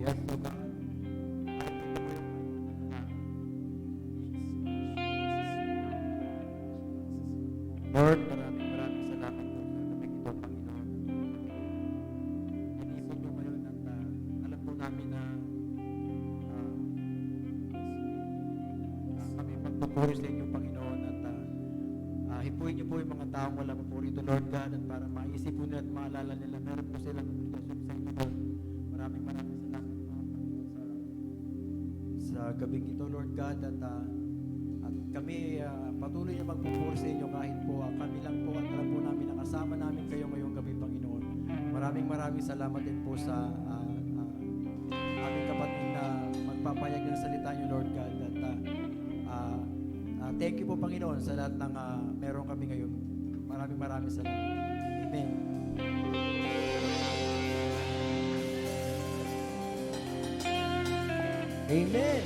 Lord, maraming salamat po sa gabing ito, Panginoon. Inipon po ngayon at alam po namin na kami magpupuri sa inyo, Panginoon, at hipuin niyo po yung mga taong wala pa po rito, Lord God, at para maisip po nila at maalala nila, meron po silang obligasyon sa inyo, Lord. Maraming salamat po, Panginoon, sa gabing ito, Lord God, at kami patuloy na magpupuri sa inyo kahit po kami lang po at alam po namin na kasama namin kayo ngayong gabi, Panginoon. Maraming salamat din po sa aming kapatid na magpapayag ng salita niyo, Lord God. At thank you po, Panginoon, sa lahat ng meron kami ngayon. Maraming salamat. Amen. Amen.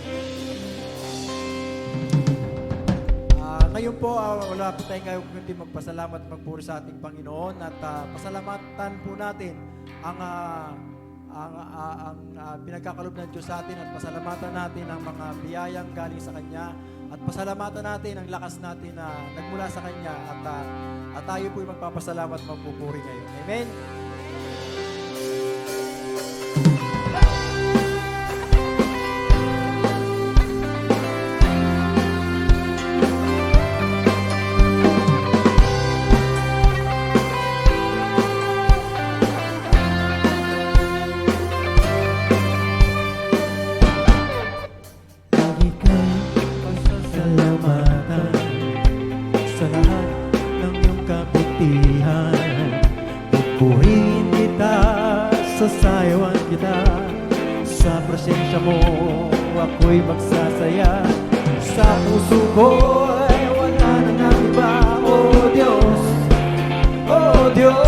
Ngayon po, wala po tayong ngayon kundi magpasalamat at magpuri sa ating Panginoon at pasalamatan po natin ang pinagkakalob ng Diyos sa atin at pasalamatan natin ang mga biyayang galing sa Kanya at pasalamatan natin ang lakas natin na nagmula sa Kanya at tayo po yung magpapasalamat at magpupuri ngayon. Amen? Purihin kita, sasayawan kita. Sa presensya mo, ako'y magsasaya. Sa puso ko'y wala nang ang iba. Oh Diyos, oh Diyos,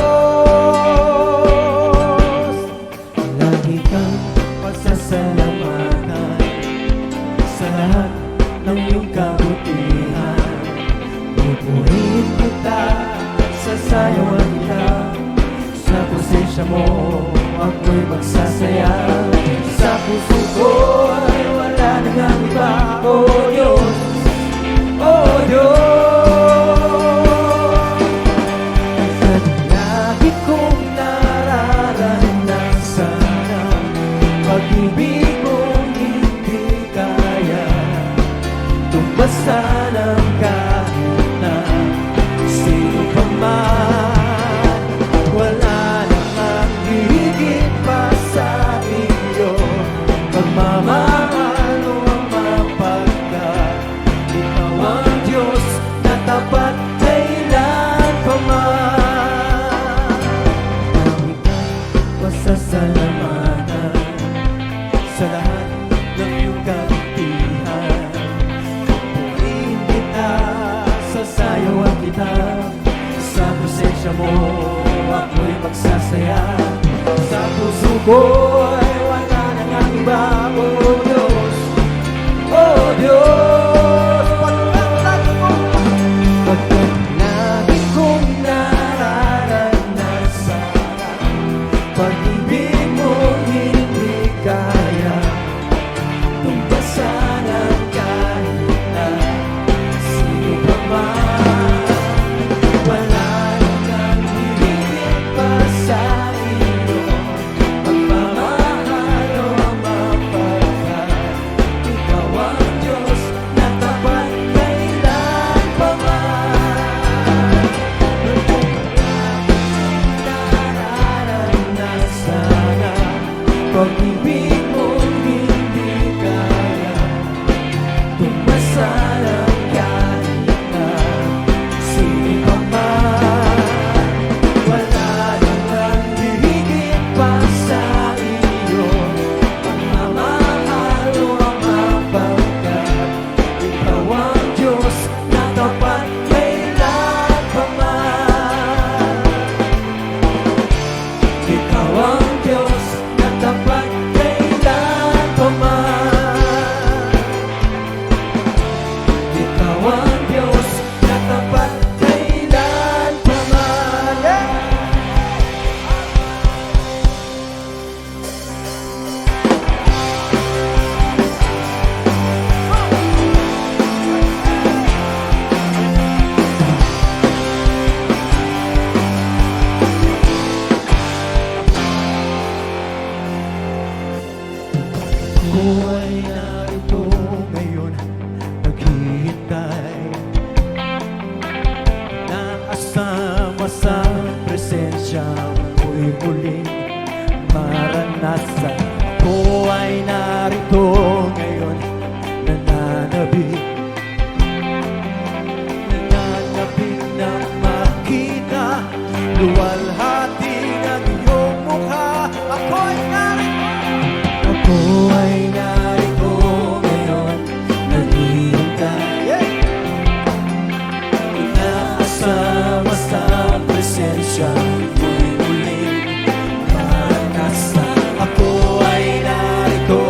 lagi kang pasasalamatan sa lahat ng iyong kabutihan. Pupurihin kita, sasayawan kita. Sa presensya mo, ako'y magsasaya. Sa puso ko'y wala nang ang iba. Oh Diyos, oh Diyos, at lagi kong nararanasan ang pag-ibig mong hindi kaya tumbasan ang kahit na sino pa man. Wala namang higit pa sa iyo, pagmamahal o ang mapagkat. Ikaw ang Diyos na tapat kailan pa man. Ang ika'y pasasalamatan sa lahat ng iyong kabutihan. Purihin kita, sasayawan kita. Sa presensya mo, ako'y magsasaya. Sa puso ko'y wala nang ang iba. Oh Diyos, oh Diyos, pagkat lagi kong nararanasan pag-ibig mo hindi kaya tumbasan ang kahit na sino pa man. Wala nang higit pa sa iyo, pagmamahal o ang mapagkat. Ikaw ang Diyos na tapat kailan pa man. kasama sa presensya mo'y muling maranasan. Ako ay narito ngayon, nananabik, nananabik na makita luwalhati ang iyong mukha. Ako ay narito ngayon, naghihintay, nakasama sa presensya mo'y muling maranasan. Ako ay narito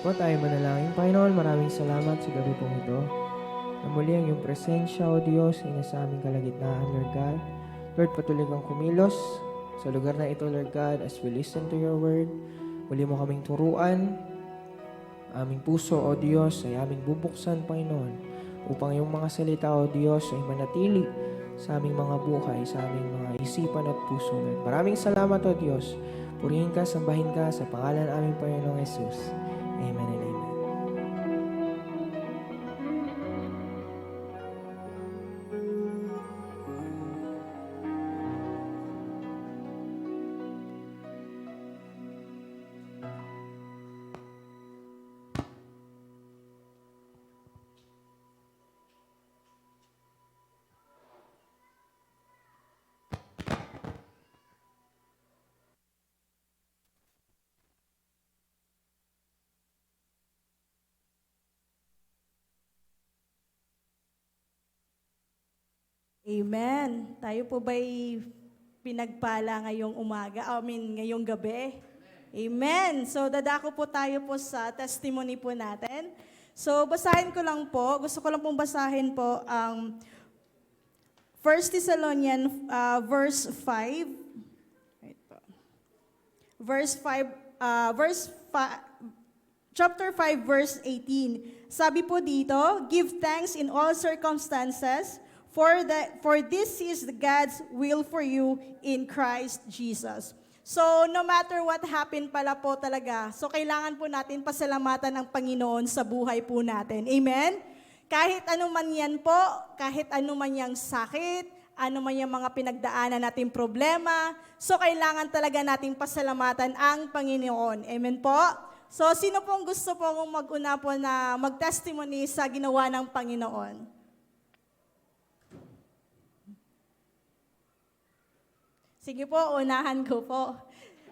Po tayo manalangin. Panginoon, maraming salamat sa gabi pong ito. Na muli ang iyong presensya, O Diyos, ay nasa aming kalagitnaan, Lord God. Lord, patuloy kang kumilos sa lugar na ito, Lord God, as we listen to your word. Muli mo kaming turuan. Aming puso, O Diyos, ay aming bubuksan, Panginoon, upang iyong mga salita, O Diyos, ay manatili sa aming mga buhay, sa aming mga isipan at puso, Lord. Maraming salamat, O Diyos. Purihin ka, sambahin ka sa pangalan ng aming Panginoong Jesus. Amen and amen. Amen. Tayo po ba'y pinagpala ngayong umaga, ngayong gabi? Amen. So, dadako po tayo po sa testimony po natin. So, basahin ko lang po. Gusto ko lang pong basahin po ang 1 Thessalonians verse 5. Wait po. Chapter 5, verse 18. Sabi po dito, give thanks in all circumstances, for this is God's will for you in Christ Jesus. So, no matter what happened pala po talaga, so kailangan po natin pasalamatan ng Panginoon sa buhay po natin. Amen? Kahit ano man yan po, kahit ano man yung sakit, ano man yung mga pinagdaanan nating problema, so kailangan talaga nating pasalamatan ang Panginoon. Amen po? So, sino pong gusto pong mag-una po na mag-testimony sa ginawa ng Panginoon? Sige po, unahan ko po.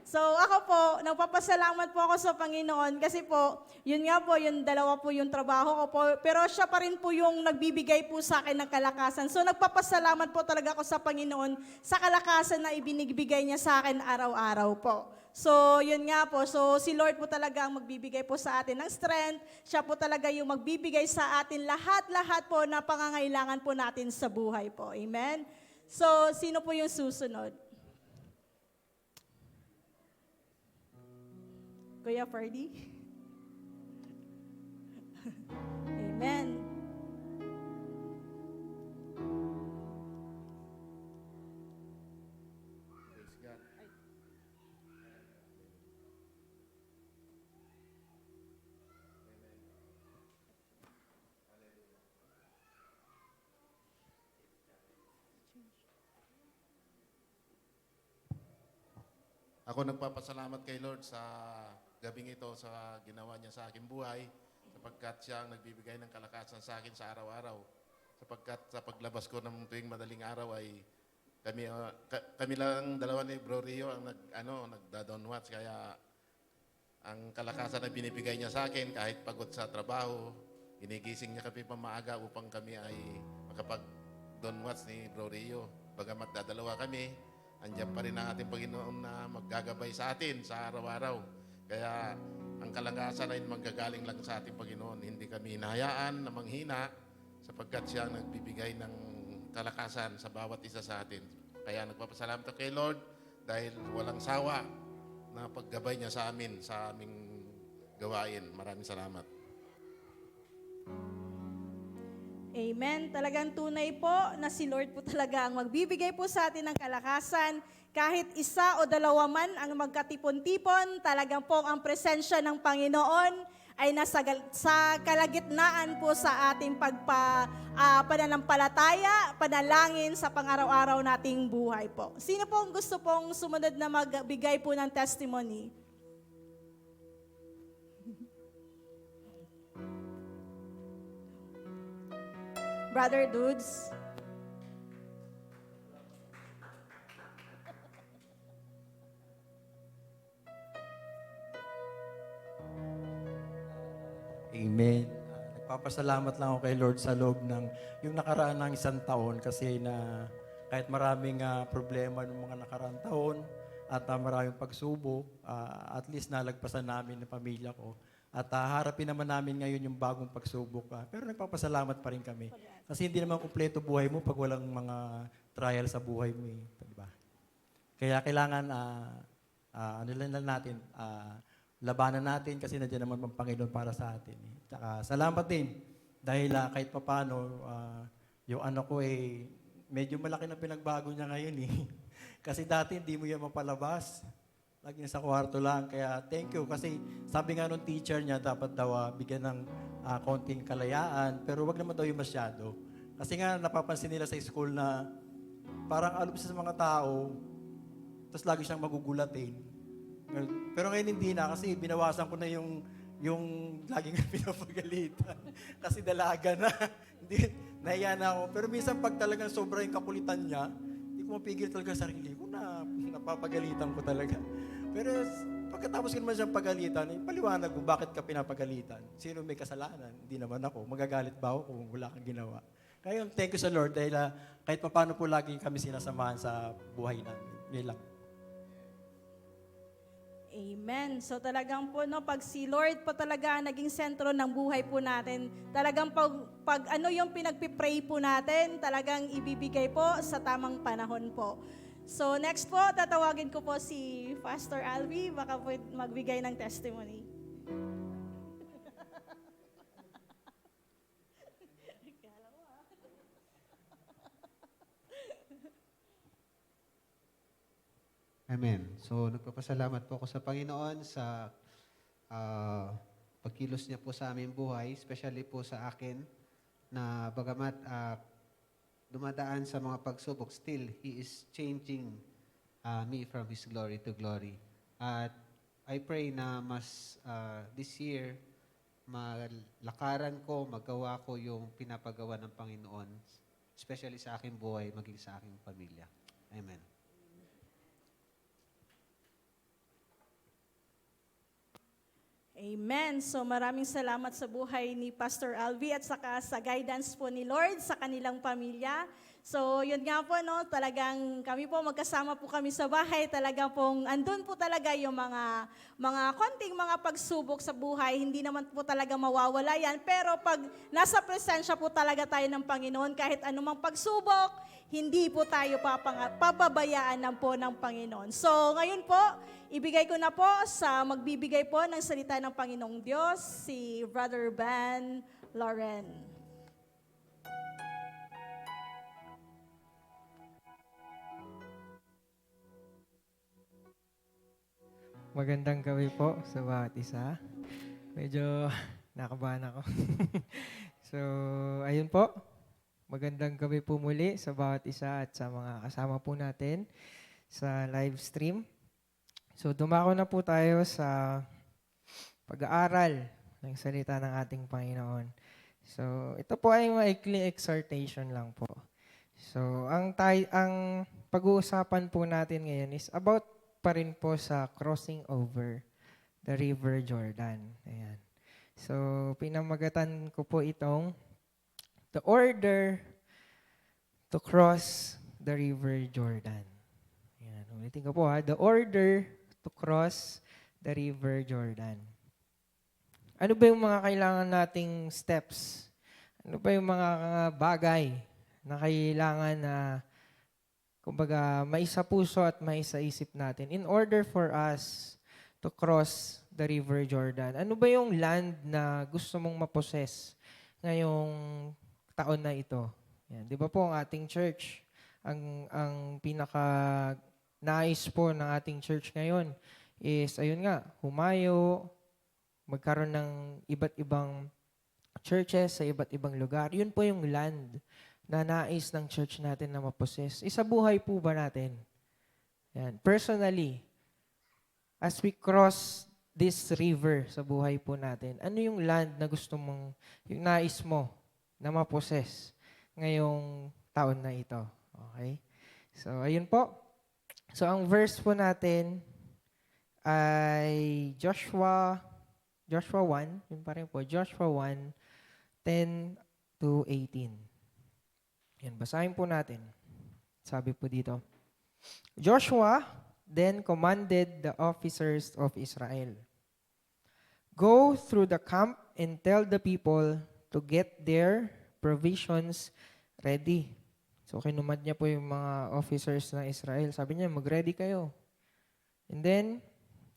So ako po, nagpapasalamat po ako sa Panginoon kasi po, yun nga po, yung dalawa po yung trabaho ko po, pero siya pa rin po yung nagbibigay po sa akin ng kalakasan. So nagpapasalamat po talaga ako sa Panginoon sa kalakasan na ibinibigay niya sa akin araw-araw po. So yun nga po, so si Lord po talaga ang magbibigay po sa atin ng strength, siya po talaga yung magbibigay sa atin lahat-lahat po na pangangailangan po natin sa buhay po. Amen? So sino po yung susunod? Kuya Ferdy? Amen. Ako nagpapasalamat kay Lord sa gabing ito, sa ginawa niya sa aking buhay, sapagkat siya ang nagbibigay ng kalakasan sa akin sa araw-araw. Sapagkat sa paglabas ko ng tuwing madaling araw ay kami lang dalawa ni Bro Rio ang nagda-down watch, kaya ang kalakasan na binibigay niya sa akin kahit pagod sa trabaho, ginigising niya kami pamaaga upang kami ay makapag-down watch ni Bro Rio. Bagamat dadalawa kami, andiyan pa rin ang ating Panginoon na maggagabay sa atin sa araw-araw. Kaya ang kalakasan ay manggagaling lang sa ating Panginoon. Hindi kami hinahayaan na manghina sapagkat siya ang nagbibigay ng kalakasan sa bawat isa sa atin. Kaya nagpapasalamat ako kay Lord dahil walang sawa na paggabay niya sa amin, sa aming gawain. Maraming salamat. Amen. Talagang tunay po na si Lord po talaga ang magbibigay po sa atin ng kalakasan. Kahit isa o dalawa man ang magkatipon-tipon, talagang po ang presensya ng Panginoon ay sa kalagitnaan po sa ating pananampalataya, panalangin sa pang-araw-araw nating buhay po. Sino po ang gusto pong sumunod na magbigay po ng testimony? Brother Dudes. Amen. Nagpapasalamat lang ako kay Lord sa loob ng yung nakaraan ng isang taon kasi na kahit maraming problema ng mga nakaraang taon at maraming pagsubok, at least nalagpasan namin ng pamilya ko. At harapin naman namin ngayon yung bagong pagsubok. Pero nagpapasalamat pa rin kami. Kasi hindi naman kumpleto buhay mo pag walang mga trial sa buhay mo. Diba? Kaya kailangan, ano lang natin, labanan natin kasi nandiyan naman ang Panginoon para sa atin. Tsaka salamat din dahil kahit papano, yung anak ko medyo malaki na pinagbago niya ngayon Kasi dati hindi mo yan mapalabas. Lagi sa kwarto lang. Kaya thank you. Kasi sabi nga nung teacher niya, dapat daw bigyan ng konting kalayaan. Pero wag naman daw yung masyado. Kasi nga napapansin nila sa school na parang alam siya sa mga tao, tapos lagi siyang magugulatin. Pero ngayon hindi na kasi binawasan ko na yung laging pinapagalitan. Kasi dalaga na. Hindi, nahiya na ako. Pero minsan pag talagang sobra yung kakulitan niya, hindi ko mapigil talaga sa sarili ko na napapagalitan ko talaga. Pero pagkatapos ko naman siyang pagalitan, paliwanag mo bakit ka pinapagalitan. Sino may kasalanan? Hindi naman ako. Magagalit ba ako kung wala kang ginawa? Kaya thank you sa Lord dahil kahit paano po lagi kami sinasamahan sa buhay namin. Yan lang. Amen. So talagang po, pag si Lord po talaga ang naging sentro ng buhay po natin, talagang pag ano yung pinagpipray po natin, talagang ibibigay po sa tamang panahon po. So next po, tatawagin ko po si Pastor Alvi, baka po magbigay ng testimony. Amen. So, nagpapasalamat po ako sa Panginoon sa pagkilos niya po sa aming buhay, especially po sa akin, na bagamat dumadaan sa mga pagsubok, still, He is changing me from His glory to glory. At I pray na mas this year, malakaran ko, magawa ko yung pinapagawa ng Panginoon, especially sa aking buhay, maging sa aking pamilya. Amen. Amen. So maraming salamat sa buhay ni Pastor Alvi at saka sa guidance po ni Lord sa kanilang pamilya. So yun nga po, talagang kami po magkasama po kami sa bahay. Talagang pong andun po talaga yung mga konting mga pagsubok sa buhay. Hindi naman po talaga mawawala yan. Pero pag nasa presensya po talaga tayo ng Panginoon, kahit anumang pagsubok, hindi po tayo papabayaan po ng Panginoon. So ngayon po, ibigay ko na po sa magbibigay po ng salita ng Panginoong Diyos, si Brother Van Loren. Magandang gabi po sa bawat isa. Medyo nakabahan ako. So, ayun po. Magandang gabi po muli sa bawat isa at sa mga kasama po natin sa live stream. So, dumako na po tayo sa pag-aaral ng salita ng ating Panginoon. So, ito po ay maikling exhortation lang po. So, ang pag-uusapan po natin ngayon is about pa rin po sa crossing over the River Jordan. Ayan. So, pinamagatan ko po itong the order to cross the River Jordan. Ayan. Ulitin ko po the order to cross the River Jordan. Ano ba yung mga kailangan nating steps? Ano ba yung mga bagay na kailangan na kumbaga, maisa puso at maisa isip natin in order for us to cross the River Jordan? Ano ba yung land na gusto mong maposes ngayong taon na ito? Yan. Di ba po ang ating church, ang pinaka nais po ng ating church ngayon is, ayun nga, humayo, magkaroon ng iba't ibang churches sa iba't ibang lugar. Yun po yung land na nais ng church natin na maposes. Isa buhay po ba natin? Yan. Personally, as we cross this river sa buhay po natin, ano yung land na gusto mong, yung nais mo na maposes ngayong taon na ito? Okay? So, ayun po. So, ang verse po natin ay Joshua 1, yun pa rin po, Joshua 1, 10 to 18. Yan, basahin po natin. Sabi po dito, Joshua then commanded the officers of Israel, Go through the camp and tell the people to get their provisions ready. So kinumad niya po yung mga officers ng Israel. Sabi niya, mag-ready kayo. And then,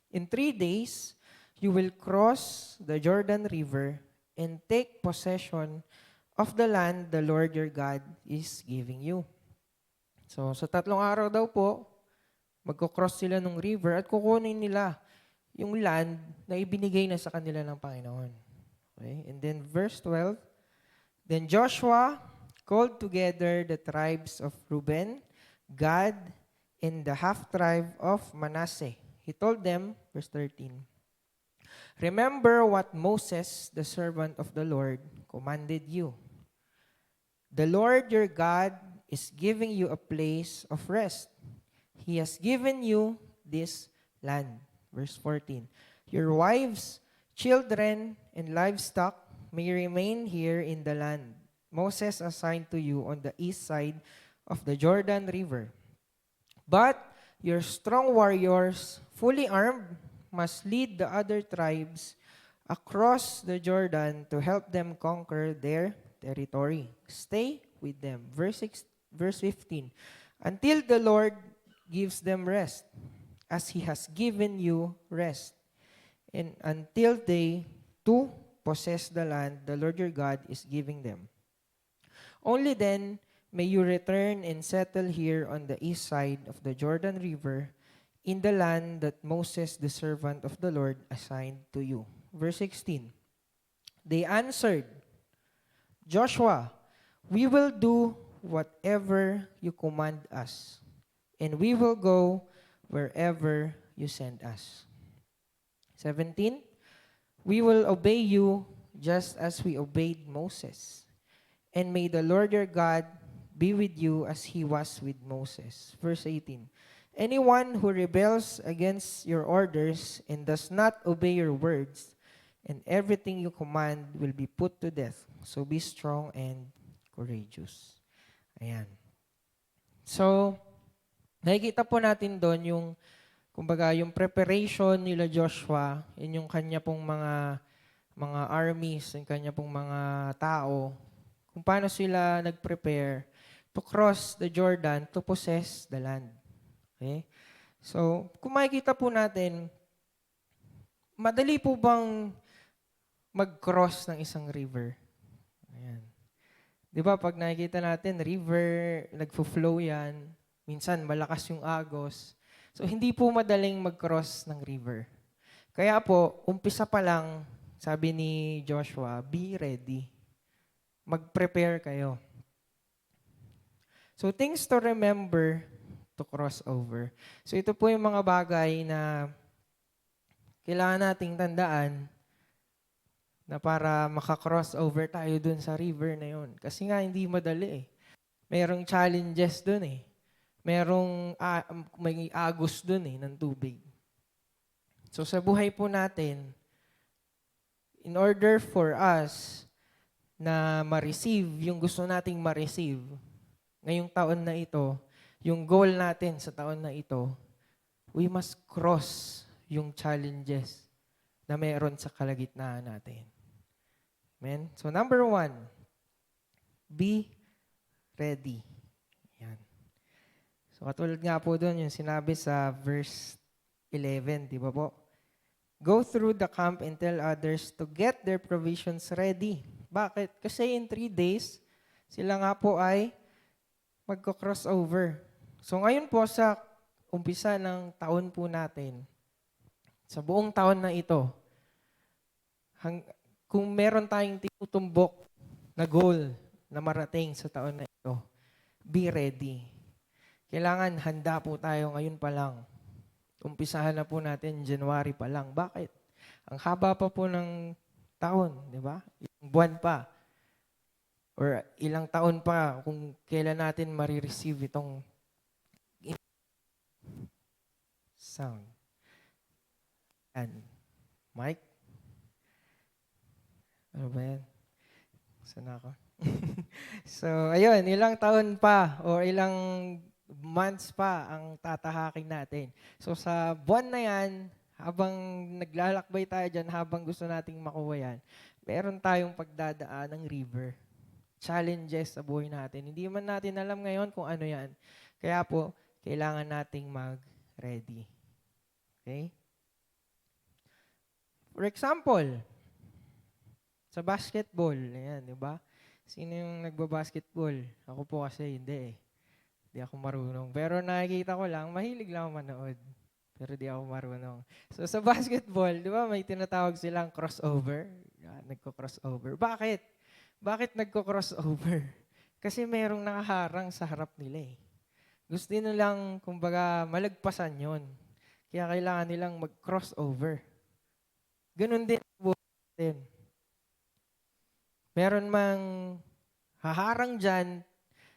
in 3 days, you will cross the Jordan River and take possession of the land the Lord your God is giving you. So, sa 3 araw daw po, magkocross sila ng river at kukunin nila yung land na ibinigay na sa kanila ng Panginoon. Okay? And then verse 12, then Joshua called together the tribes of Reuben, Gad, and the half-tribe of Manasseh. He told them, verse 13, remember what Moses, the servant of the Lord, commanded you. The Lord your God is giving you a place of rest. He has given you this land. Verse 14, your wives, children, and livestock may remain here in the land Moses assigned to you on the east side of the Jordan River. But your strong warriors, fully armed, must lead the other tribes across the Jordan to help them conquer their territory. Stay with them. Verse 15. Until the Lord gives them rest, as He has given you rest. And until they too possess the land the Lord your God is giving them. Only then may you return and settle here on the east side of the Jordan River in the land that Moses, the servant of the Lord, assigned to you. Verse 16. They answered, Joshua, we will do whatever you command us, and we will go wherever you send us. 17. We will obey you just as we obeyed Moses. And may the Lord your God be with you as He was with Moses. Verse 18. Anyone who rebels against your orders and does not obey your words, and everything you command will be put to death. So be strong and courageous. Ayan. So, nakikita po natin doon yung, kumbaga, yung preparation nila Joshua, yun yung kanya pong mga armies, yung kanya pong mga tao, kung paano sila nag-prepare to cross the Jordan to possess the land. Okay? So, kung makikita po natin, madali po bang mag-cross ng isang river? Ayan. Di ba, pag nakikita natin, river, nagfo-flow yan, minsan malakas yung agos. So, hindi po madaling mag-cross ng river. Kaya po, umpisa pa lang, sabi ni Joshua, be ready. Mag-prepare kayo. So, things to remember to cross over. So, ito po yung mga bagay na kailangan nating tandaan na para maka-cross over tayo dun sa river na yun. Kasi nga, hindi madali eh. Merong challenges dun eh. Merong may agos dun eh, ng tubig. So, sa buhay po natin, in order for us na ma-receive yung gusto nating ma-receive ngayong taon na ito, yung goal natin sa taon na ito, we must cross yung challenges na meron sa kalagitnaan natin. Amen? So number 1, be ready. Yan. So katulad nga po doon yung sinabi sa verse 11, di ba po? Go through the camp and tell others to get their provisions ready. Bakit? Kasi in 3 days, sila nga po ay magko-crossover. So ngayon po sa umpisa ng taon po natin, sa buong taon na ito, kung meron tayong tinutumbok na goal na marating sa taon na ito, be ready. Kailangan handa po tayo ngayon pa lang. Umpisahan na po natin January pa lang. Bakit? Ang haba pa po ng taon, di ba? Ilang buwan pa. Or ilang taon pa kung kailan natin marireceive itong sound. And Mike? Ano ba yan? Saan ako? So, ayun, ilang taon pa o ilang months pa ang tatahakin natin. So, sa buwan na yan, habang naglalakbay tayo dyan, habang gusto nating makuha yan, meron tayong pagdadaan ng river. Challenges sa buhay natin. Hindi man natin alam ngayon kung ano yan. Kaya po, kailangan nating mag-ready. Okay? For example, sa basketball, ayan, di ba? Sino yung nagbabasketball? Ako po kasi hindi eh. Di ako marunong. Pero nakikita ko lang, mahilig lang ako manood. Pero di ako marunong. So sa basketball, di ba may tinatawag silang crossover? Yan, nagko-crossover. Bakit? Bakit nagko-crossover? Kasi merong nakaharang sa harap nila eh. Gusto nilang, kumbaga, malagpasan yon. Kaya kailangan nilang mag-crossover. Ganun din ang buhay natin. Meron mang haharang dyan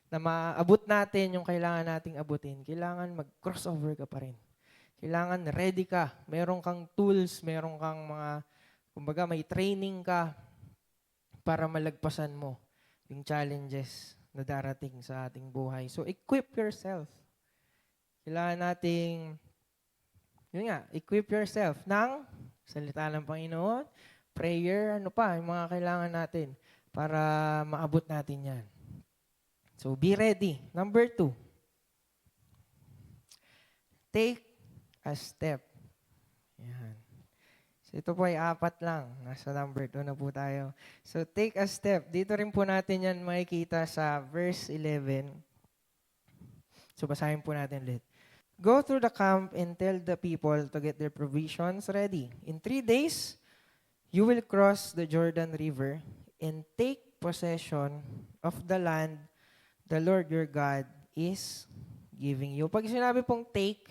na maabot natin yung kailangan nating abutin, kailangan mag-crossover ka pa rin. Kailangan ready ka. Meron kang tools, meron kang mga, kumbaga may training ka para malagpasan mo yung challenges na darating sa ating buhay. So, equip yourself. Kailangan nating, yun nga, equip yourself ng salita ng Panginoon, prayer, ano pa, yung mga kailangan natin para maabot natin yan. So, be ready. Number 2, take a step. Yan. So, ito po ay 4 lang. Nasa number 2 na po tayo. So, take a step. Dito rin po natin yan makikita sa verse 11. So, basahin po natin ulit. Go through the camp and tell the people to get their provisions ready. In 3 days, you will cross the Jordan River and take possession of the land the Lord your God is giving you. Pag sinabi pong take,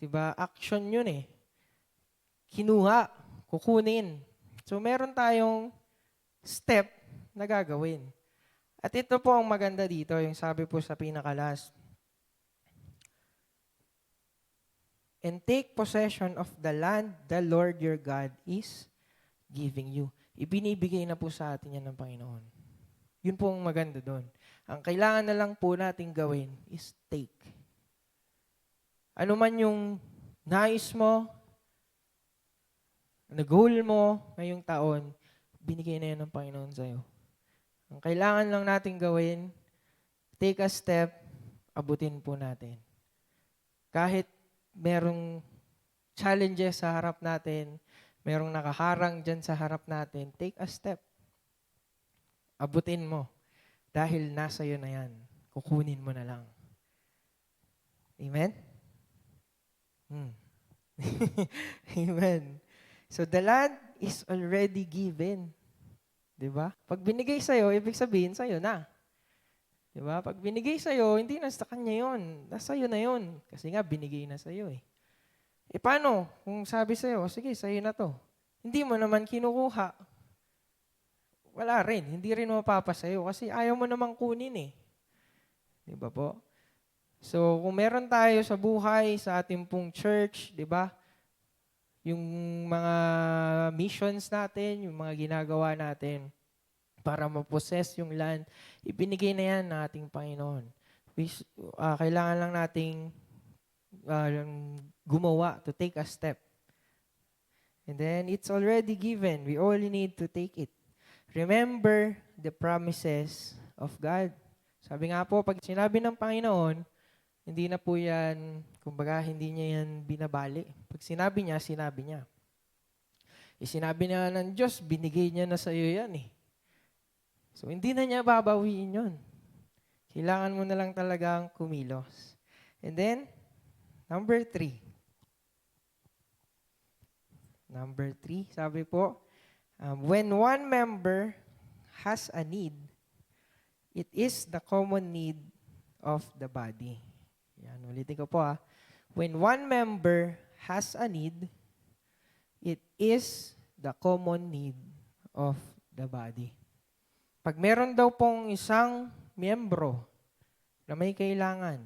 diba, action yun eh. Kinuha, kukunin. So, meron tayong step na gagawin. At ito po ang maganda dito, yung sabi po sa pinakalas. And take possession of the land the Lord your God is giving you. Ibinibigay na po sa atin yan ng Panginoon. Yun po ang maganda doon. Ang kailangan na lang po natin gawin is take. Ano man yung nais mo, na goal mo ngayong taon, binigay na yan ng Panginoon sa'yo. Ang kailangan lang natin gawin, take a step, abutin po natin. Kahit merong challenges sa harap natin, merong nakaharang dyan sa harap natin, take a step. Abutin mo. Dahil nasa iyo na yan. Kukunin mo na lang. Amen? Amen. So the land is already given. Diba? Pag binigay sa'yo, ibig sabihin sa'yo na. Diba? Pag binigay sa'yo, hindi na sa kanya yun. Nasa iyo na yun. Kasi nga, binigay na sa'yo eh. E paano? Kung sabi sa'yo, sige, sa'yo na to. Hindi mo naman kinukuha. Wala rin. Hindi rin mapapa sa'yo kasi ayaw mo namang kunin eh. Di ba po? So, kung meron tayo sa buhay, sa ating pong church, di ba? Yung mga missions natin, yung mga ginagawa natin para ma-possess yung land, ibinigay na yan ng ating Panginoon. Kailangan lang nating gumawa to take a step. And then, it's already given. We only need to take it. Remember the promises of God. Sabi nga po, pag sinabi ng Panginoon, hindi na po yan, kumbaga, hindi niya yan binabali. Pag sinabi niya, sinabi niya. Sinabi niya ng Diyos, binigay niya na sa iyo yan eh. So, hindi na niya babawiin yun. Kailangan mo na lang talagang kumilos. And then, number 3. Number 3, sabi po, when one member has a need, it is the common need of the body. Yan, ulitin ko po When one member has a need, it is the common need of the body. Pag meron daw pong isang miyembro na may kailangan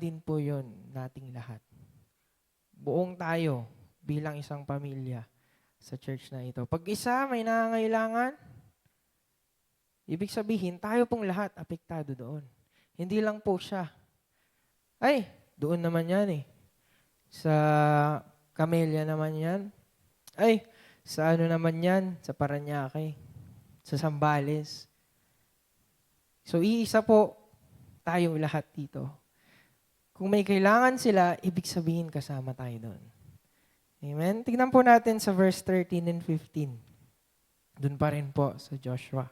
din po yun nating lahat. Buong tayo bilang isang pamilya sa church na ito. Pag isa may nangangailangan, ibig sabihin, tayo pong lahat apektado doon. Hindi lang po siya. Ay, doon naman yan eh. Sa Camellia naman yan. Ay, sa ano naman yan? Sa Paranaque. Sa Zambales. So, iisa po tayong lahat dito. Kung may kailangan sila, ibig sabihin kasama tayo doon. Amen? Tignan po natin sa verse 13 and 15. Doon pa rin po sa Joshua.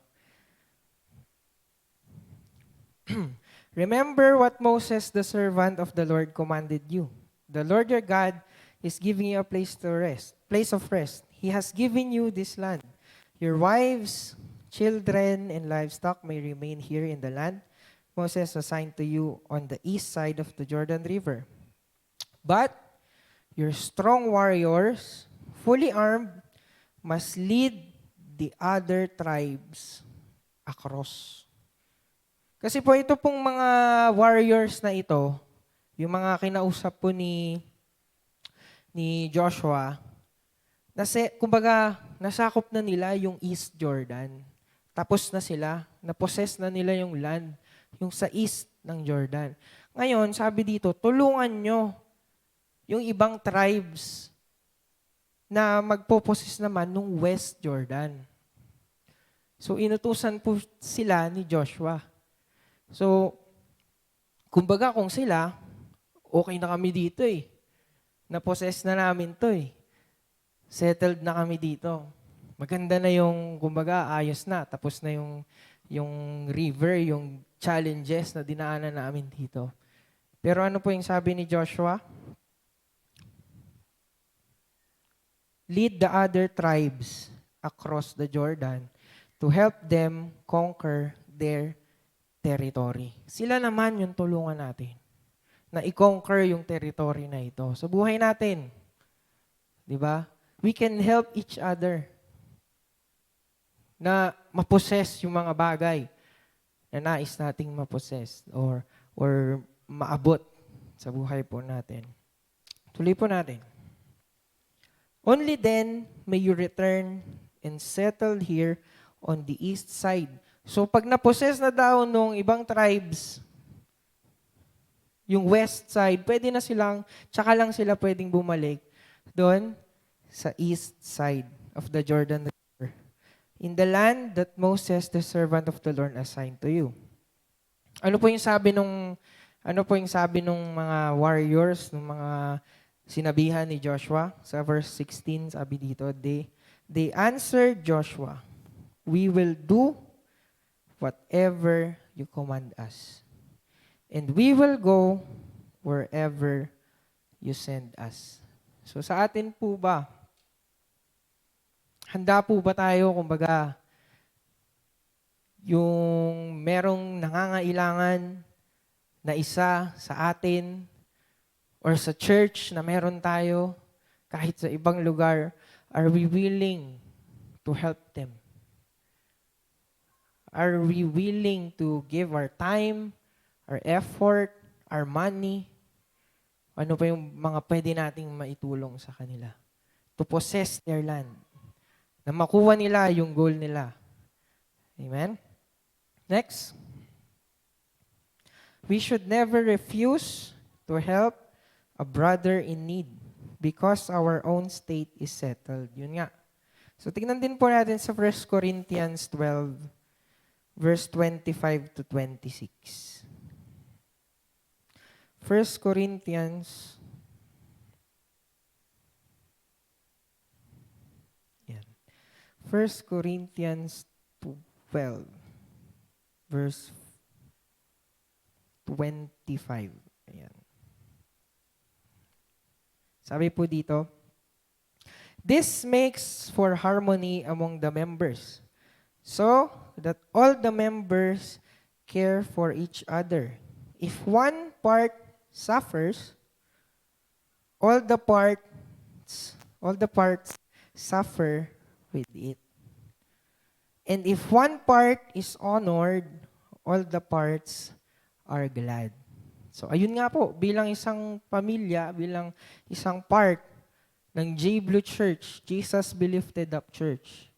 Remember what Moses, the servant of the Lord, commanded you. The Lord your God is giving you a place of rest. He has given you this land. Your wives, children, and livestock may remain here in the land Moses assigned to you on the east side of the Jordan River. But your strong warriors, fully armed, must lead the other tribes across. Kasi po ito pong mga warriors na ito, yung mga kinausap po ni Joshua, kumbaga, nasakop na nila yung East Jordan. Tapos na sila, napossess na nila yung land, yung sa east ng Jordan. Ngayon, sabi dito, tulungan nyo yung ibang tribes na magpopossess naman nung West Jordan. So, inutusan po sila ni Joshua. So, kumbaga kung sila, okay na kami dito eh. Napossess na namin to eh. Settled na kami dito. Maganda na yung, kumbaga, ayos na. Tapos na yung river, yung challenges na dinaanan namin dito. Pero ano po yung sabi ni Joshua? Lead the other tribes across the Jordan to help them conquer their territory. Sila naman yung tulungan natin na i-conquer yung territory na ito. Sa buhay natin, di ba? We can help each other na mapossess yung mga bagay na nais nating mapossess or maabot sa buhay po natin. Tuloy po natin. Only then may you return and settle here on the east side. So pag napossess na daw nung ibang tribes, yung west side, pwede na silang, tsaka lang sila pwedeng bumalik doon sa east side of the Jordan River, in the land that Moses, the servant of the Lord, assigned to you. Ano po yung sabi nung mga warriors, nung mga sinabihan ni Joshua? Sa verse 16, sabi dito, they answered Joshua, we will do whatever you command us, and we will go wherever you send us. So sa atin po ba, handa po ba tayo, kumbaga, yung merong nangangailangan na isa sa atin or sa church na meron tayo, kahit sa ibang lugar, are we willing to help them? Are we willing to give our time, our effort, our money? Ano pa yung mga pwede nating maitulong sa kanila? To possess their land. Na makuha nila yung goal nila. Amen? Next. We should never refuse to help a brother in need because our own state is settled. Yun nga. So tingnan din po natin sa 1 Corinthians 12, verse 25 to 26. 1 Corinthians 1 Corinthians 12, verse 25. Ayan. Sabi po dito, this makes for harmony among the members, so that all the members care for each other. If one part suffers, all the parts suffer with it. And if one part is honored, all the parts are glad. So ayun nga po, bilang isang pamilya, bilang isang part ng J Blue Church, Jesus Be Lifted Up Church,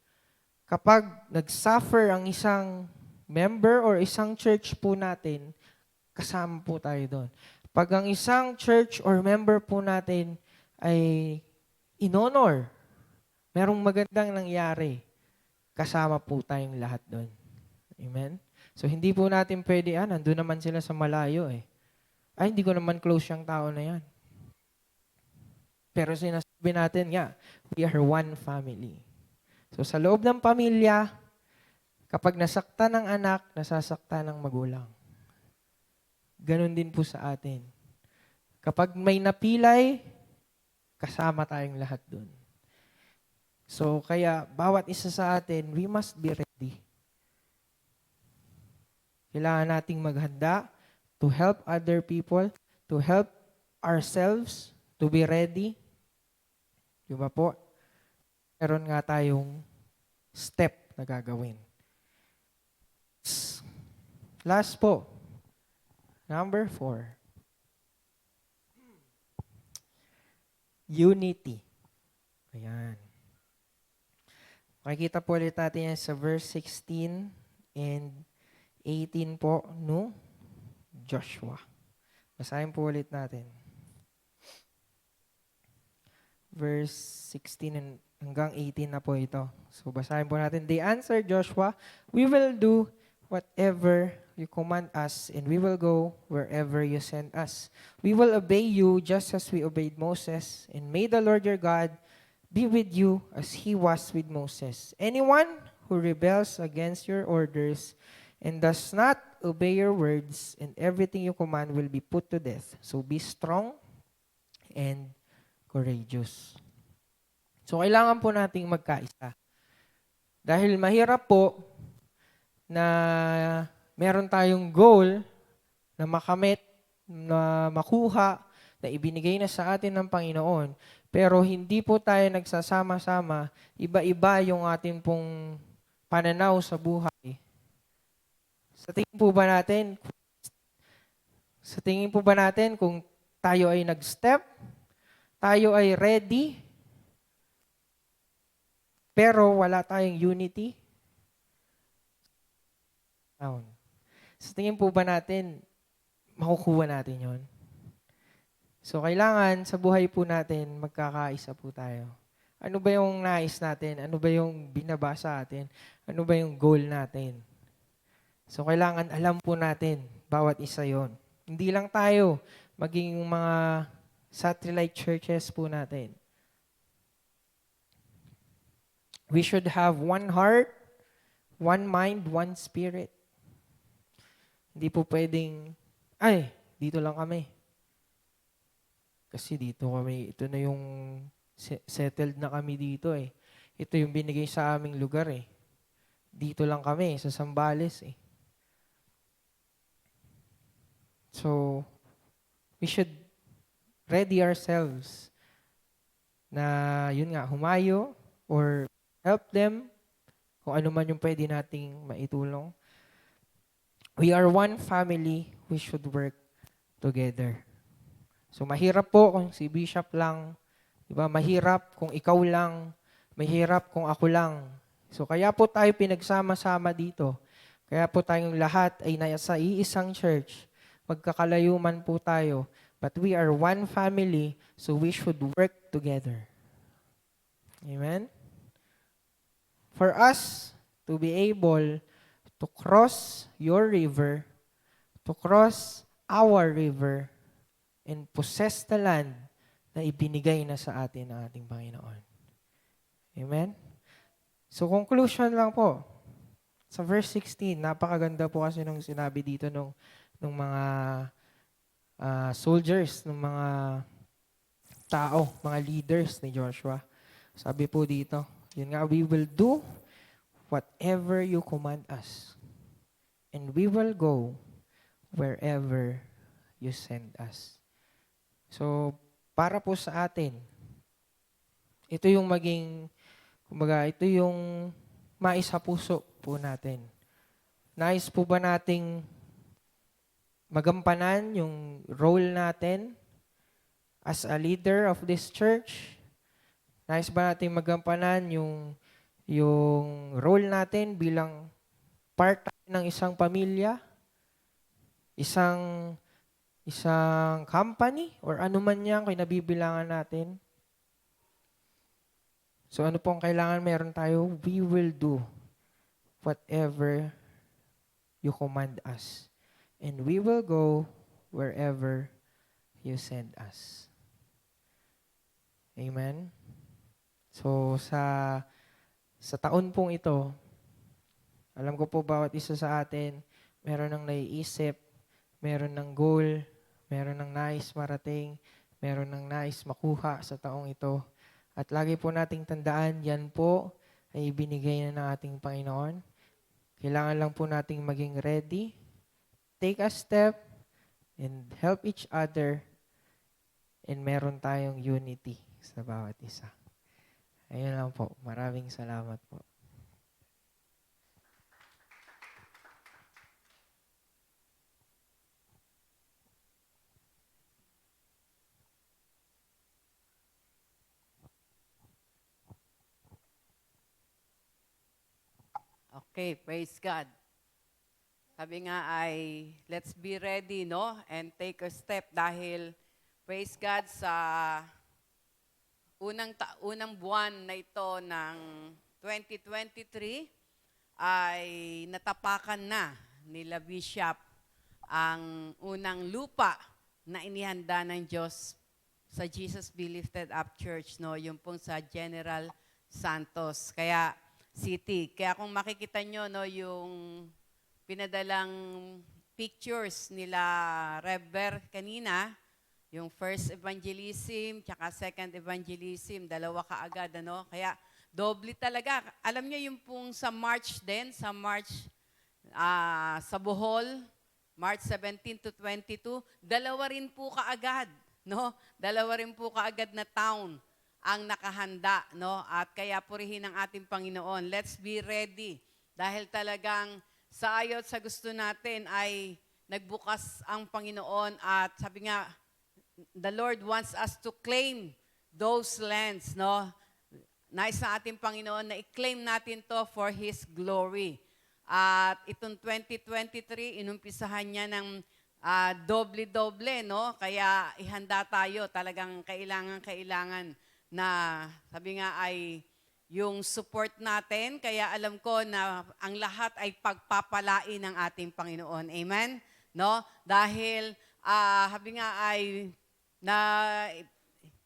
kapag nag-suffer ang isang member or isang church po natin, kasama po tayo doon. Pag ang isang church or member po natin ay in-honor, merong magandang nangyari, kasama po tayong lahat doon. Amen? So, hindi po natin pwede, nandun naman sila sa malayo eh. Ay, hindi ko naman close yung tao na yan. Pero sinasabi natin nga, we are one family. So, sa loob ng pamilya, kapag nasaktan ng anak, nasasaktan ng magulang. Ganon din po sa atin. Kapag may napilay, kasama tayong lahat dun. So, kaya, bawat isa sa atin, we must be ready. Kailangan nating maghanda to help other people, to help ourselves, to be ready. Diba po? Meron nga tayong step na gagawin. Last po. Number 4. Unity. Ayan. Makikita po ulit natin yan sa verse 16 and 18 po no Joshua. Basahin po ulit natin. Verse 16 and hanggang 18 na po ito. So basahin po natin. They answered Joshua, "We will do whatever you command us, and we will go wherever you send us. We will obey you just as we obeyed Moses, and may the Lord your God be with you as he was with Moses. Anyone who rebels against your orders and does not obey your words, and everything you command will be put to death. So be strong and courageous." So kailangan po nating magkaisa. Dahil mahirap po na meron tayong goal na makamit, na makuha, na ibinigay na sa atin ng Panginoon. Pero hindi po tayo nagsasama-sama, iba-iba yung ating pong pananaw sa buhay. Sa tingin po ba natin kung tayo ay nag-step, tayo ay ready, pero wala tayong unity? Sa tingin po ba natin, makukuha natin yon? So, kailangan sa buhay po natin, magkakaisa po tayo. Ano ba yung nais natin? Ano ba yung binabasa natin? Ano ba yung goal natin? So, kailangan alam po natin, bawat isa yon. Hindi lang tayo, maging yung mga satellite churches po natin. We should have one heart, one mind, one spirit. Hindi po pwedeng, dito lang kami. Kasi dito kami, ito na yung settled na kami dito eh. Ito yung binigay sa aming lugar eh. Dito lang kami, sa Sambales eh. So, we should ready ourselves na, yun nga, humayo or help them kung ano man yung pwede nating maitulong. We are one family, we should work together. So mahirap po kung si Bishop lang, di ba? Mahirap kung ikaw lang, mahirap kung ako lang. So kaya po tayo pinagsama-sama dito. Kaya po tayong lahat ay nasa iisang church. Magkakalayo man po tayo, but we are one family, so we should work together. Amen? For us to be able to cross your river, to cross our river, and possess the land na ibinigay na sa atin ng ating Panginoon. Amen? So, conclusion lang po. Sa verse 16, napakaganda po kasi nung sinabi dito nung mga soldiers, ng mga tao, mga leaders ni Joshua. Sabi po dito, yun nga, we will do whatever you command us, and we will go wherever you send us. So, para po sa atin, ito yung maging, kumbaga, ito yung maisapuso po natin. Nais po ba nating magampanan yung role natin as a leader of this church? Nais ba nating magampanan yung role natin bilang part ng isang pamilya? Isang isang company or anuman yan kung nabibilangan natin. So ano pong kailangan meron tayo? We will do whatever you command us. And we will go wherever you send us. Amen? So sa taon pong ito, alam ko po bawat isa sa atin, meron ng naiisip, meron ng goal, meron ng nais marating, meron ng nais makuha sa taong ito. At lagi po nating tandaan, yan po ay ibinigay na ng ating Panginoon. Kailangan lang po nating maging ready, take a step, and help each other, and meron tayong unity sa bawat isa. Ayun lang po. Maraming salamat po. Okay, praise God. Sabi nga ay, let's be ready, no? And take a step dahil, praise God, sa unang buwan na ito ng 2023 ay natapakan na nila Bishop ang unang lupa na inihanda ng Diyos sa Jesus Be Lifted Up Church, no? Yung pong sa General Santos. City. Kaya kung makikita nyo, no, yung pinadalang pictures nila Rever kanina, yung first evangelism, tsaka second evangelism, dalawa kaagad, ano? Kaya doble talaga. Alam nyo yung pong sa March din, sa Bohol, March 17 to 22, dalawa rin po kaagad, no? Dalawa rin po kaagad na town ang nakahanda, no? At kaya purihin ang ating Panginoon. Let's be ready. Dahil talagang sa ayot sa gusto natin ay nagbukas ang Panginoon at sabi nga, the Lord wants us to claim those lands, no? Nais na ating Panginoon na i-claim natin to for His glory. At itong 2023, inumpisahan niya ng doble-doble, no? Kaya ihanda tayo. Talagang kailangan na sabi nga ay yung support natin. Kaya alam ko na ang lahat ay pagpapalain ng ating Panginoon. Amen? No? Dahil sabi nga ay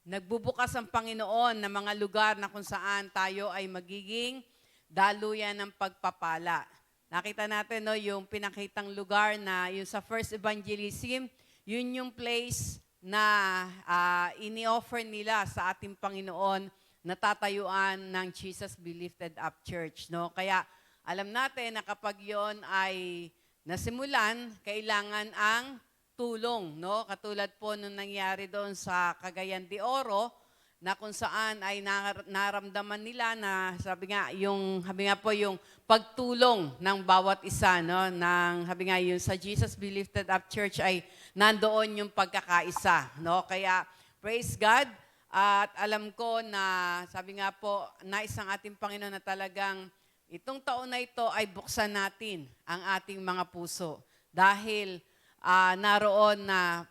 nagbubukas ang Panginoon ng mga lugar na kung saan tayo ay magiging daluyan ng pagpapala. Nakita natin, no, yung pinakitang lugar na yung sa first evangelism, yun yung place na ini-offer nila sa ating Panginoon na tatayuan ng Jesus Be Lifted Up Church. No? Kaya alam natin na kapag yon ay nasimulan, kailangan ang tulong. No? Katulad po nung nangyari doon sa Cagayan de Oro, na kung saan ay naramdaman nila na sabi nga po yung pagtulong ng bawat isa, no, sabi nga yung sa Jesus Be Lifted Up Church ay nandoon yung pagkakaisa, no? Kaya praise God at alam ko na sabi nga po nais ng ating Panginoon na talagang itong taon na ito ay buksan natin ang ating mga puso dahil naroon na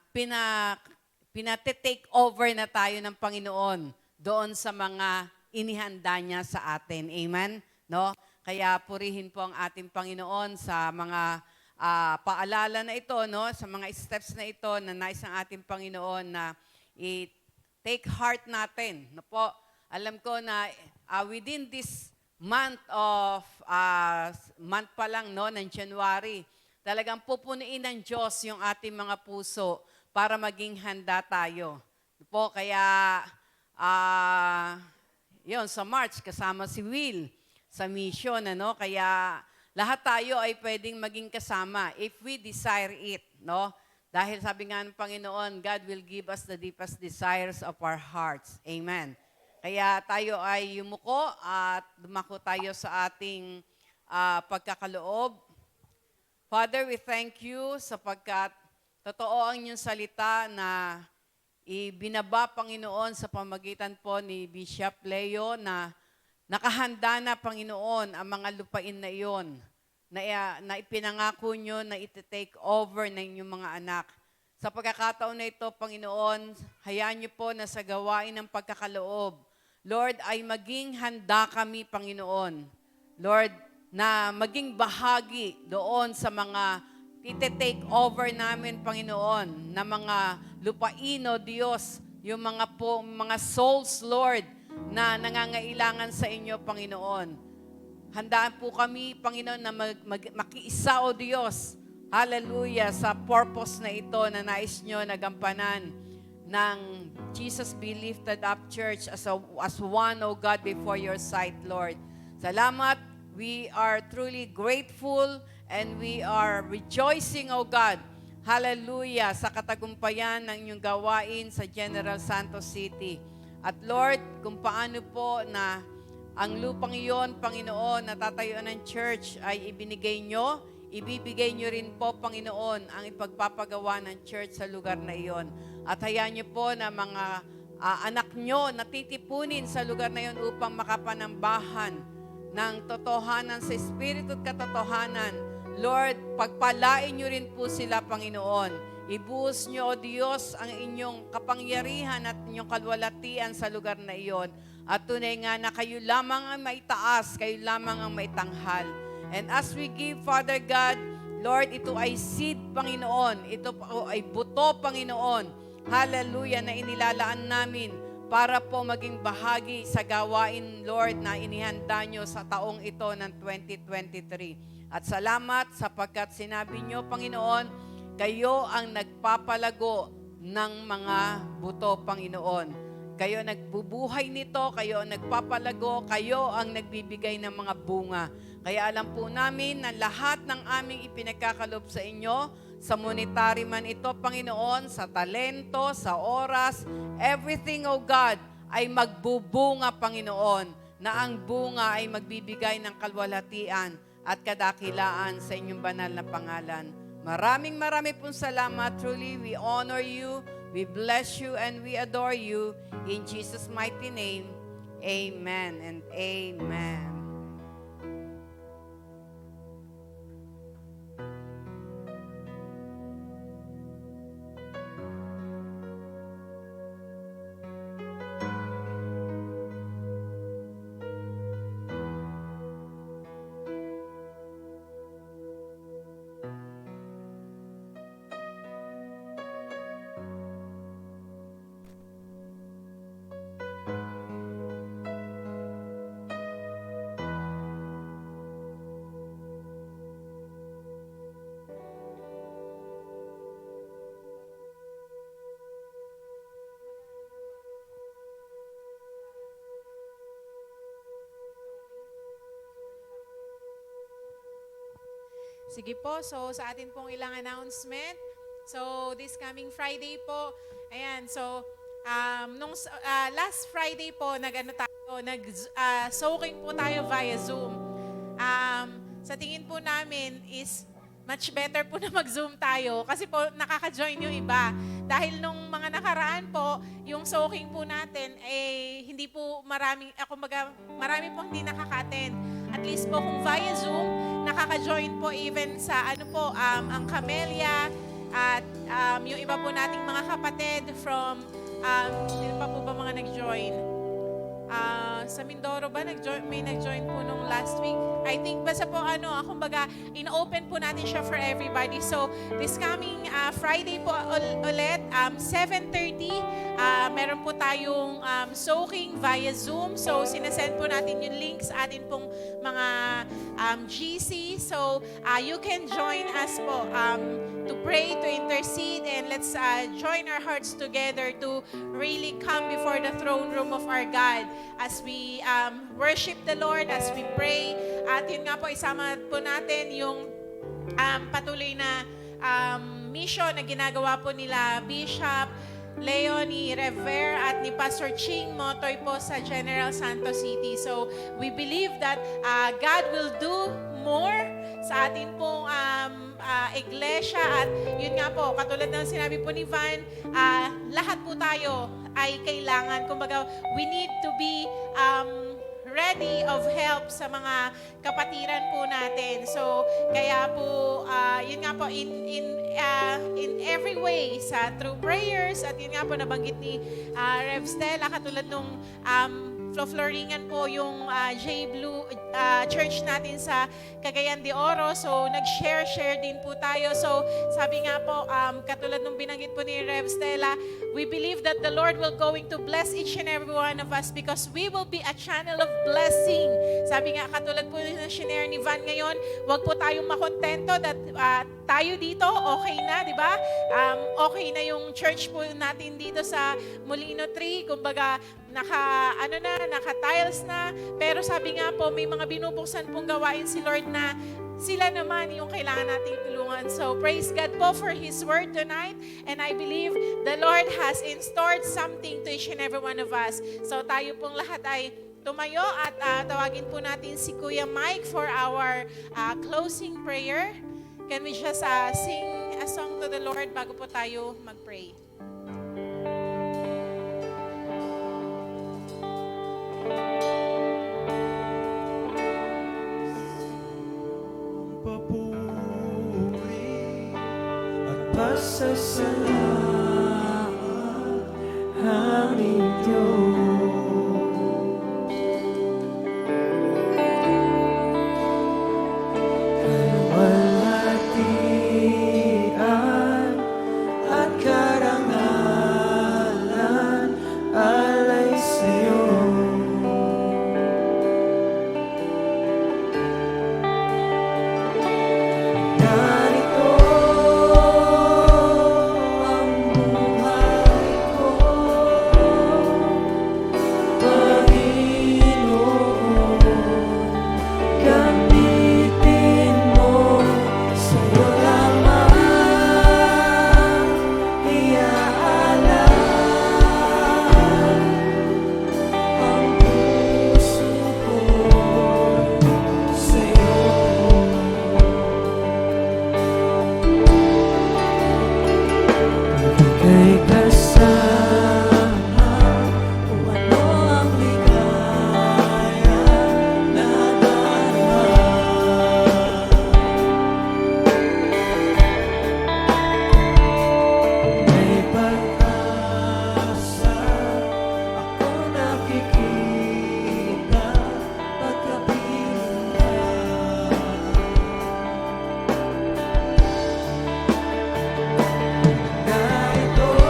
pinate-take over na tayo ng Panginoon doon sa mga inihanda niya sa atin. Amen? No? Kaya purihin po ang ating Panginoon sa mga paalala na ito, no? Sa mga steps na ito na nais ng ating Panginoon na i-take heart natin. No po? Alam ko na within this month pa lang, no, ng January, talagang pupunuin ng Diyos yung ating mga puso para maging handa tayo. Po, kaya, yun, sa March, kasama si Will sa mission, ano? Kaya, lahat tayo ay pwedeng maging kasama if we desire it, no? Dahil sabi nga ng Panginoon, God will give us the deepest desires of our hearts. Amen. Kaya tayo ay yumuko at dumako tayo sa ating pagkakaloob. Father, we thank you sapagkat totoo ang inyong salita na ibinaba, Panginoon, sa pamagitan po ni Bishop Leo na nakahanda na, Panginoon, ang mga lupain na iyon na ipinangako nyo na iti-take over ng inyong mga anak. Sa pagkakataon na ito, Panginoon, hayaan niyo po na sa gawain ng pagkakaloob, Lord, ay maging handa kami, Panginoon. Lord, na maging bahagi doon sa mga ite-take over namin, Panginoon, na mga lupaino, Diyos, yung mga souls, Lord, na nangangailangan sa inyo, Panginoon. Handaan po kami, Panginoon, na makiisa, O Diyos, hallelujah, sa purpose na ito na nais nyo nagampanan ng Jesus Be Lifted Up Church as one, O God, before your sight, Lord. Salamat. We are truly grateful and we are rejoicing, O God, hallelujah, sa katagumpayan ng inyong gawain sa General Santos City. At Lord, kung paano po na ang lupang iyon, Panginoon, na tatayuan ng church ay ibinigay nyo, ibibigay nyo rin po, Panginoon, ang ipagpapagawa ng church sa lugar na iyon. At hayaan nyo po na mga anak nyo na titipunin sa lugar na iyon upang makapanambahan ng totohanan sa Espiritu at katotohanan. Lord, pagpalain nyo rin po sila, Panginoon. Ibuhos nyo, O Diyos, ang inyong kapangyarihan at inyong kalwalatian sa lugar na iyon. At tunay nga na kayo lamang ang maitaas, kayo lamang ang maitanghal. And as we give, Father God, Lord, ito ay seed, Panginoon. Ito ay buto, Panginoon. Hallelujah, na inilalaan namin para po maging bahagi sa gawain, Lord, na inihanda nyo sa taong ito ng 2023. At salamat sapagkat sinabi nyo, Panginoon, kayo ang nagpapalago ng mga buto, Panginoon. Kayo nagbubuhay nito, kayo ang nagpapalago, kayo ang nagbibigay ng mga bunga. Kaya alam po namin na lahat ng aming ipinagkakalob sa inyo, sa monetary man ito, Panginoon, sa talento, sa oras, everything, O God, ay magbubunga, Panginoon, na ang bunga ay magbibigay ng kalwalatian at kadakilaan sa inyong banal na pangalan. Maraming pong salamat. Truly, we honor you, we bless you, and we adore you. In Jesus' mighty name, amen and amen. Sige po, so sa atin pong ilang announcement. So this coming Friday po, ayan, so last Friday po, soaking po tayo via Zoom. Sa tingin po namin is much better po na mag-Zoom tayo kasi po nakaka-join yung iba. Dahil nung mga nakaraan po, yung soaking po natin, hindi po marami pong hindi nakaka-attend. At least po kung via Zoom, nakaka-join po even sa ang Camellia at yung iba po nating mga kapatid from, sino pa po ba mga nag-join? Sa Mindoro ba may nag-join po nung last week? I think basta po kumbaga in-open po natin siya for everybody. So this coming Friday po ulit 7:30 meron po tayong soaking via Zoom. So sinasend po natin yung link sa atin pong mga GC. So you can join us po to pray, to intercede, and let's join our hearts together to really come before the throne room of our God as we worship the Lord, as we pray. At yun nga po, isama po natin yung patuloy na mission na ginagawa po nila Bishop Leo, ni Rever, at ni Pastor Ching Motoy po sa General Santos City. So, we believe that God will do more sa atin pong iglesia. At yun nga po, katulad ng sinabi po ni Van, lahat po tayo ay kailangan. Kumbaga, we need to be ready body of help sa mga kapatiran po natin. So, kaya po, yun nga po, in every way, through prayers, at yun nga po, nabanggit ni Rev Stella, katulad nung Floringan po yung J Blue Church natin sa Cagayan de Oro. So, nag-share din po tayo. So, sabi nga po, katulad nung binanggit po ni Rev Stella, we believe that the Lord will going to bless each and every one of us because we will be a channel of blessing. Sabi nga, katulad po ng shinare ni Van ngayon, wag po tayong makontento that tayo dito, okay na, di ba? Okay na yung church po natin dito sa Molino Tree. Kumbaga, naka-tiles na. Pero sabi nga po, may mga binubuksan pong gawain si Lord na sila naman yung kailangan nating tulungan. So, praise God po for His word tonight. And I believe the Lord has installed something to each and every one of us. So, tayo pong lahat ay tumayo at tawagin po natin si Kuya Mike for our closing prayer. Can we just sing a song to the Lord bago po tayo mag-pray? Papuri at pasasalamat aming Diyos. Kalwalhatian at karangalan alay sa'yo. Narito ang buhay ko, Panginoon, gamitin mo, sa'yo lamang iaalay ang puso ko sa'yo. Ika'y kasama kung ano ang ligaya na darama. May pag-asa ako nakikita pagkapiling ka. Narito ang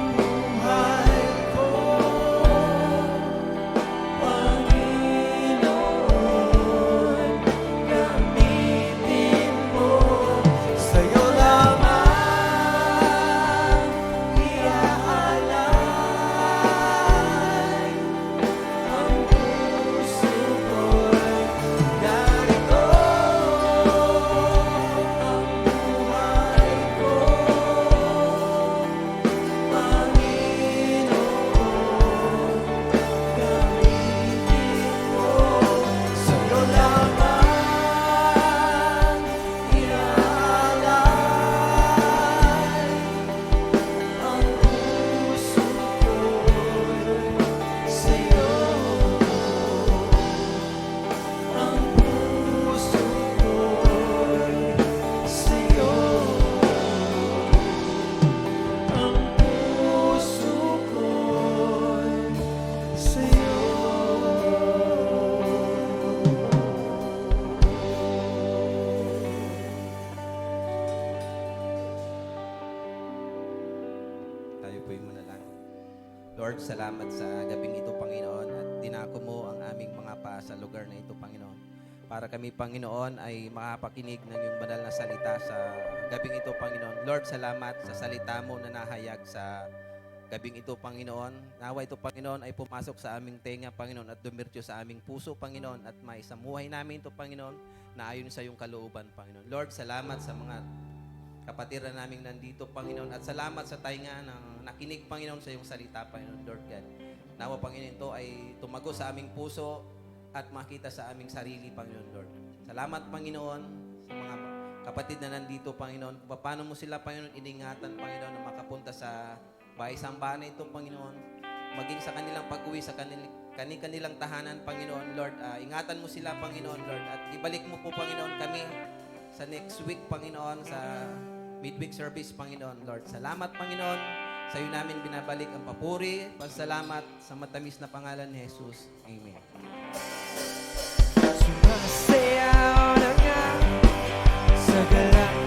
buhay ko, Panginoon, gamitin mo, sa'yo lamang iaalay ang puso ko'y narito. Ang buhay ko, Panginoon, gamitin mo, sa'yo lamang iaalay ang puso ko'y sa'yo. Ang puso ko'y sa'yo. Ang puso ko'y sa'yo. Tayo po'y manalangin. Lord, salamat sa gabing ito, Panginoon, at dinako mo ang aming mga paa sa lugar na ito, Panginoon. Para kami, Panginoon, ay makapakinig ng iyong banal na salita sa gabing ito, Panginoon. Lord, salamat sa salita mo na nahayag sa gabing ito, Panginoon. Nawa ito, Panginoon, ay pumasok sa aming tenga, Panginoon, at dumirtyo sa aming puso, Panginoon, at maisamuhay namin ito, Panginoon, na ayon sa iyong kalooban, Panginoon. Lord, salamat sa mga kapatiran naming nandito, Panginoon, at salamat sa tainga ng nakinig, Panginoon, sa iyong salita, Panginoon, Lord God. Nawa, Panginoon, ito ay tumago sa aming puso at makita sa aming sarili, Panginoon, Lord. Salamat, Panginoon, sa mga kapatid na nandito, Panginoon. Kung paano mo sila, Panginoon, iningatan, Panginoon, na makapunta sa bahay-sambahan na ito, Panginoon. maging sa kanilang pag-uwi sa kanilang tahanan, Panginoon, Lord. Ingatan mo sila, Panginoon, Lord. At ibalik mo po, Panginoon, kami sa next week, Panginoon, sa midweek service, Panginoon, Lord. Salamat, Panginoon. Sa iyo namin binabalik ang papuri, pasalamat sa matamis na pangalan ni Jesus. Amen. Sumasayaw na nga sa galang